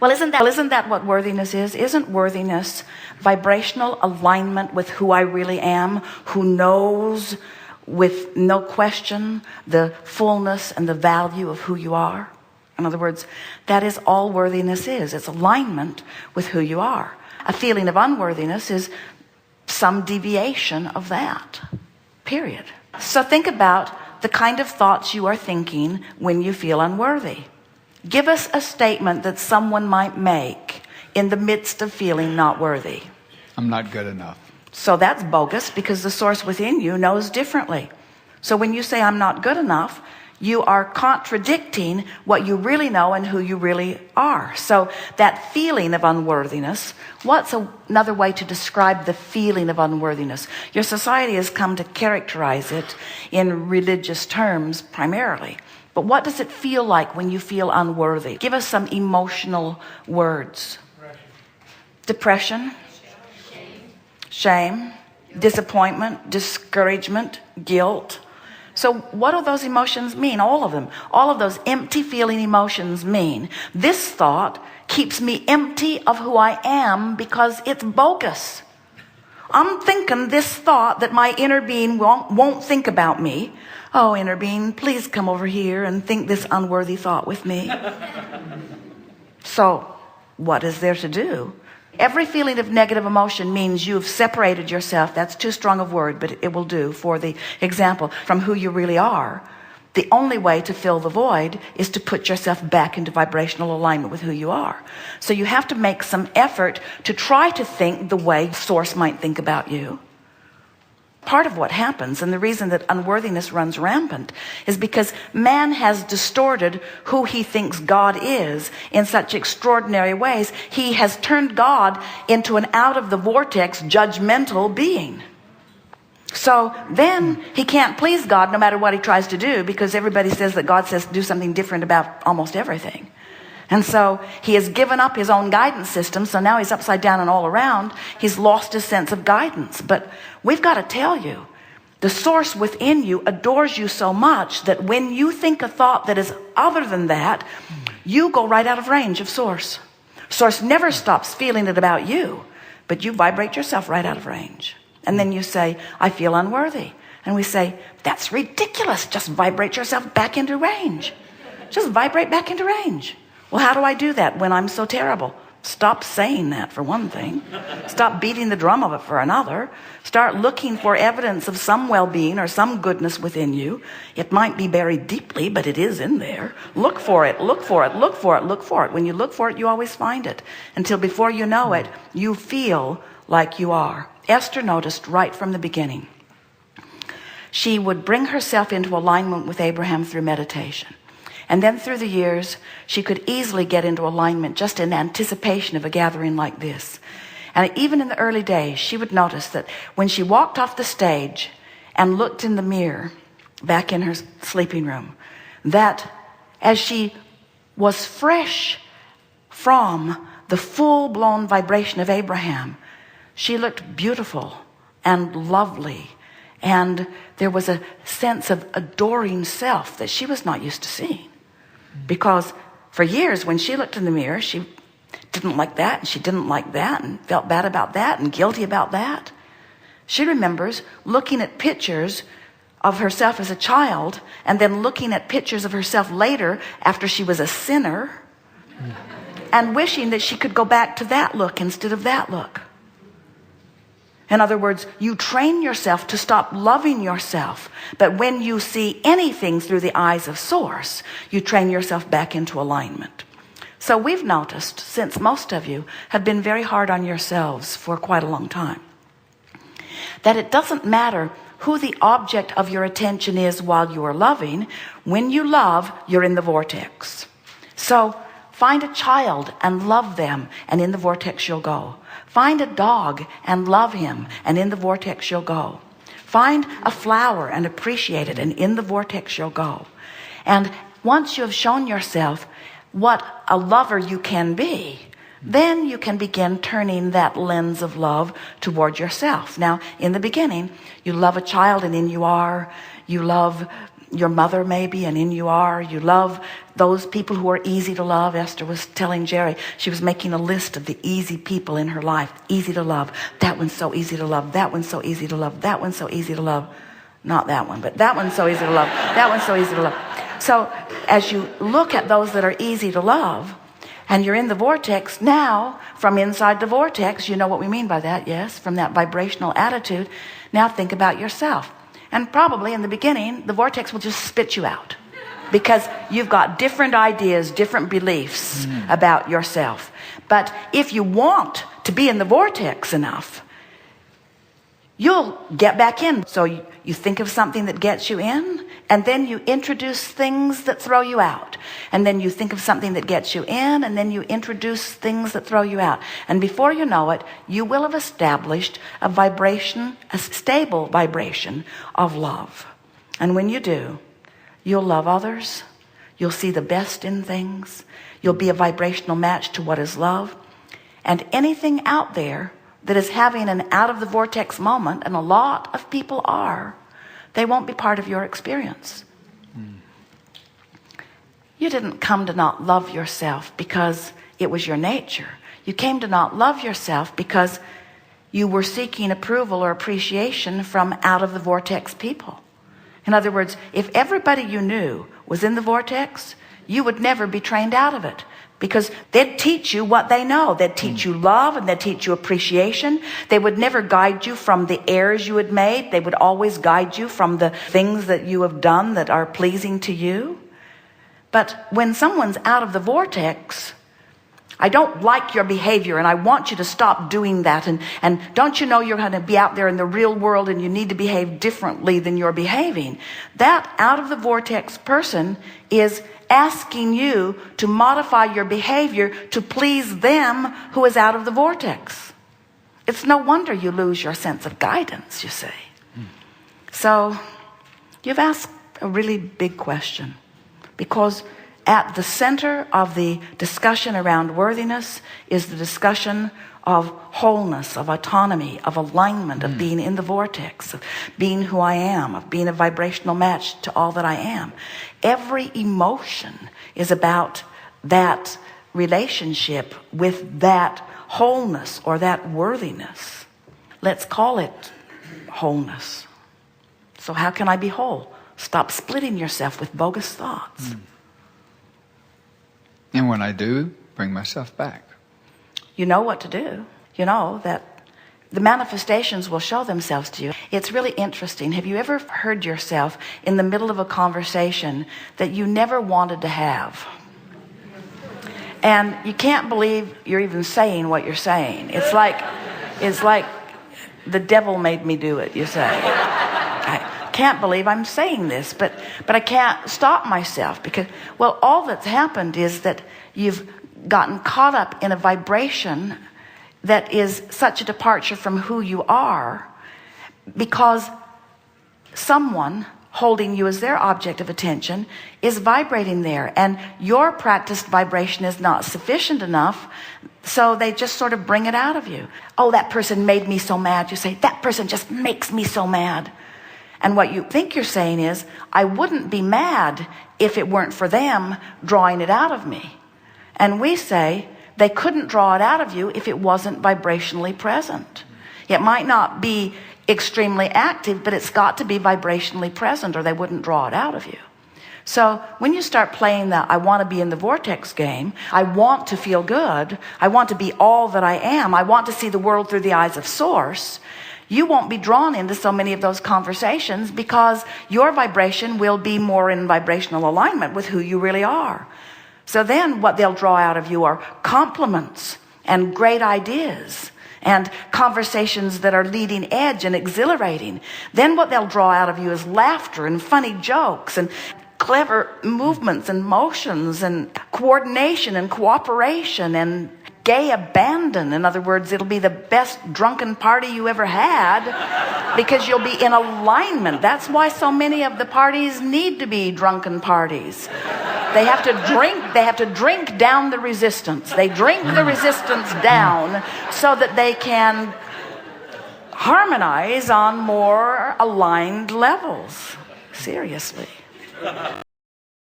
Well, isn't that what worthiness is? Isn't worthiness vibrational alignment with who I really am, who knows with no question the fullness and the value of who you are? In other words, that is all worthiness is. It's alignment with who you are. A feeling of unworthiness is some deviation of that, period. So think about the kind of thoughts you are thinking when you feel unworthy. Give us a statement that someone might make in the midst of feeling not worthy. I'm not good enough. So that's bogus, because the source within you knows differently. So when you say I'm not good enough, you are contradicting what you really know and who you really are. So that feeling of unworthiness, what's another way to describe the feeling of unworthiness? Your society has come to characterize it in religious terms primarily. But what does it feel like when you feel unworthy? Give us some emotional words. Depression, shame, disappointment, discouragement, guilt. So what do those emotions mean? All of them. All of those empty feeling emotions mean this thought keeps me empty of who I am because it's bogus. I'm thinking this thought that my inner being won't think about me. Oh, inner being, please come over here and think this unworthy thought with me. So what is there to do? Every feeling of negative emotion means you've separated yourself. That's too strong a word, but it will do for the example, from who you really are. The only way to fill the void is to put yourself back into vibrational alignment with who you are. So you have to make some effort to try to think the way Source might think about you. Part of what happens, and the reason that unworthiness runs rampant, is because man has distorted who he thinks God is in such extraordinary ways. He has turned God into an out of the vortex judgmental being. So then he can't please God no matter what he tries to do, because everybody says that God says to do something different about almost everything. And so he has given up his own guidance system. So now he's upside down and all around. He's lost his sense of guidance. But we've got to tell you, the source within you adores you so much that when you think a thought that is other than that, you go right out of range of source. Source never stops feeling it about you, but you vibrate yourself right out of range. And then you say, I feel unworthy. And we say, that's ridiculous. Just vibrate yourself back into range. Just vibrate back into range. Well, how do I do that when I'm so terrible? Stop saying that, for one thing. Stop beating the drum of it, for another. Start looking for evidence of some well-being or some goodness within you. It might be buried deeply, but it is in there. Look for it, look for it, look for it, look for it. When you look for it, you always find it. Until before you know it, you feel like you are. Esther noticed right from the beginning. She would bring herself into alignment with Abraham through meditation. And then through the years, she could easily get into alignment just in anticipation of a gathering like this. And even in the early days, she would notice that when she walked off the stage and looked in the mirror back in her sleeping room, that as she was fresh from the full-blown vibration of Abraham, she looked beautiful and lovely. And there was a sense of adoring self that she was not used to seeing. Because for years when she looked in the mirror, she didn't like that, and she didn't like that, and felt bad about that, and guilty about that. She remembers looking at pictures of herself as a child, and then looking at pictures of herself later after she was a sinner, and wishing that she could go back to that look instead of that look. In other words, you train yourself to stop loving yourself. But when you see anything through the eyes of Source, you train yourself back into alignment. So we've noticed, since most of you have been very hard on yourselves for quite a long time, that it doesn't matter who the object of your attention is while you are loving. When you love, you're in the vortex. So find a child and love them, and in the vortex you'll go. Find a dog and love him, and in the vortex you'll go. Find a flower and appreciate it, and in the vortex you'll go. And once you have shown yourself what a lover you can be, then you can begin turning that lens of love toward yourself. Now, in the beginning, you love a child, and in you love your mother maybe, and in you are. You love those people who are easy to love. Esther was telling Jerry, she was making a list of the easy people in her life. Easy to love. That one's so easy to love. That one's so easy to love. That one's so easy to love. Not that one, but that one's so easy to love. That one's so easy to love. So as you look at those that are easy to love, and you're in the vortex now, from inside the vortex, you know what we mean by that, yes? From that vibrational attitude. Now think about yourself. And probably in the beginning, the vortex will just spit you out. Because you've got different ideas, different beliefs about yourself. But if you want to be in the vortex enough, you'll get back in. So you think of something that gets you in, and then you introduce things that throw you out. And then you think of something that gets you in, and then you introduce things that throw you out. And before you know it, you will have established a vibration, a stable vibration of love. And when you do, you'll love others. You'll see the best in things. You'll be a vibrational match to what is love. And anything out there that is having an out of the vortex moment, and a lot of people are, they won't be part of your experience. You didn't come to not love yourself because it was your nature. You came to not love yourself because you were seeking approval or appreciation from out of the vortex people. In other words, if everybody you knew was in the vortex, you would never be trained out of it. Because they'd teach you what they know. They'd teach you love, and they'd teach you appreciation. They would never guide you from the errors you had made. They would always guide you from the things that you have done that are pleasing to you. But when someone's out of the vortex, I don't like your behavior, and I want you to stop doing that. And don't you know you're going to be out there in the real world, and you need to behave differently than you're behaving? That out of the vortex person is asking you to modify your behavior to please them who is out of the vortex. It's no wonder you lose your sense of guidance, you see. So you've asked a really big question, because at the center of the discussion around worthiness is the discussion of wholeness, of autonomy, of alignment, of being in the vortex, of being who I am, of being a vibrational match to all that I am. Every emotion is about that relationship with that wholeness or that worthiness. Let's call it wholeness. So how can I be whole? Stop splitting yourself with bogus thoughts. And when I do, bring myself back. You know what to do. You know that the manifestations will show themselves to you. It's really interesting. Have you ever heard yourself in the middle of a conversation that you never wanted to have? And you can't believe you're even saying what you're saying. It's like the devil made me do it, you say. I can't believe I'm saying this, but I can't stop myself, because, well, all that's happened is that you've gotten caught up in a vibration that is such a departure from who you are, because someone holding you as their object of attention is vibrating there, and your practiced vibration is not sufficient enough, so they just sort of bring it out of you. Oh, that person made me so mad. You say, that person just makes me so mad. And what you think you're saying is, I wouldn't be mad if it weren't for them drawing it out of me. And we say, they couldn't draw it out of you if it wasn't vibrationally present. It might not be extremely active, but it's got to be vibrationally present, or they wouldn't draw it out of you. So when you start playing the I want to be in the vortex game, I want to feel good, I want to be all that I am, I want to see the world through the eyes of Source, you won't be drawn into so many of those conversations, because your vibration will be more in vibrational alignment with who you really are. So then what they'll draw out of you are compliments and great ideas and conversations that are leading edge and exhilarating. Then what they'll draw out of you is laughter and funny jokes and clever movements and motions and coordination and cooperation and gay abandon. In other words, it'll be the best drunken party you ever had, because you'll be in alignment. That's why so many of the parties need to be drunken parties. They have to drink down the resistance. They drink the resistance down so that they can harmonize on more aligned levels. Seriously.